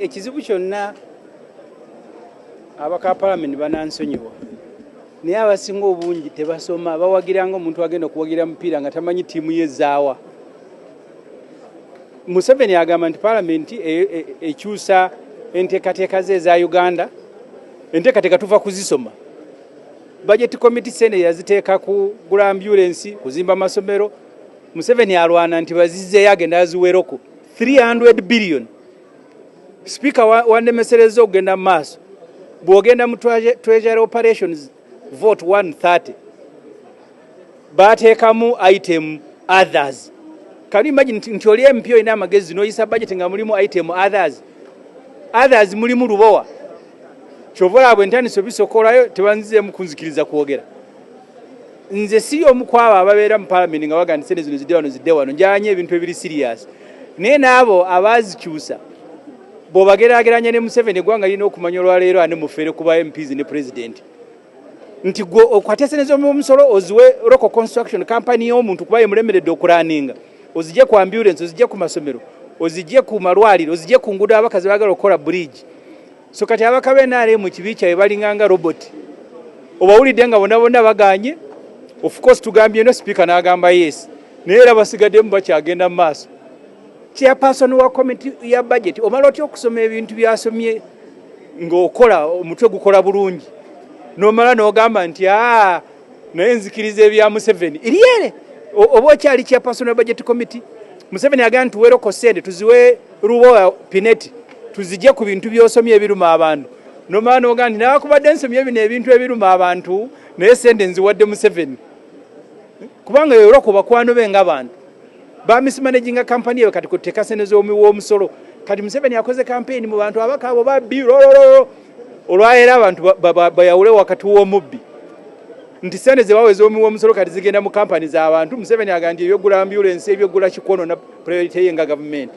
ekizibu kyonna abaka parliament banansonyiwa naye abasinga obungi tebasoma bawagiranga omuntu agenda okuwagira mupiira nga tamanyi ttiimu yezaawa. Museveni agamba nti parliament ekyusa enteekateeka ze eza Uganda, enteekateeka tuva kuzisoma. Budget committee sene yaziteeka kugula ambulance, kuzimba amasomero. Museveni alwana nti bazizzeeyo agenda aziweroko 300 billion. Speaker wandemesereza okugenda mu maaso bw'ogenda mu treasury operations vote 130 bateekamu item others. Can you imagine nti oli MP olina amagezi n'oyisa budget nga mulimu item others mulimu lubowa kyovola bwe ntandise obisokolayo tebanzizeemu kunzikiriza kwogera. Nze si omu kwabo ababeera mu parliament nga baga nti sente zino zidde wano njanye ebintu ebiri serious naye n'abo abazikyusa bw'obageraageranya ne Museveni eggwanga lirina okumanya olwaleero ane mufere kuba MPs ne president nti gwe okwate sente z'omusolo oziwe local construction company y'omuntu kuba yemulemeredde okulaninga ozijje ku ambulance ozijje ku masomero ozijje ku malwaliro ozijje ku nguudo abakazi baagala okukola bridge. So kati abaka b'NRM mu kibi kyabwe balinganga robot obawulidde nga bonna baganye. Of course tugambye no speaker n'agamba yes naye era basigaddemu bakyagenda mu maaso. Chairperson wa committee ya budget omala otya okusoma ebintu byasomye ng'okola omutwe gukola bulungi n'omala n'ogamba nti naye nzikiriza ebya Museveni iriere oba okyali chairperson wa budget committee. Museveni agamba nti tuwereko sente tuziwe Lubowa Pineti tuzijje ku bintu by'osomye ebiruma abantu n'omala n'ogamba nti nawakubadde nsomye bino ebintu ebiruma abantu naye sente nziwadde Museveni kubanga yoro ku bakwano be ng'abantu ba mismanaging company ye kati kuteka sente z'omusolo. Kati Museveni akoze campaign mu bantu abaka abo babbi olwaera abantu bayawule wakati w'omubbi nti sente ze bawe z'omusolo kati zigenda mu company z'abantu. Museveni agambye ebyogula ambulance ebyogula kikono na priority ye nga government.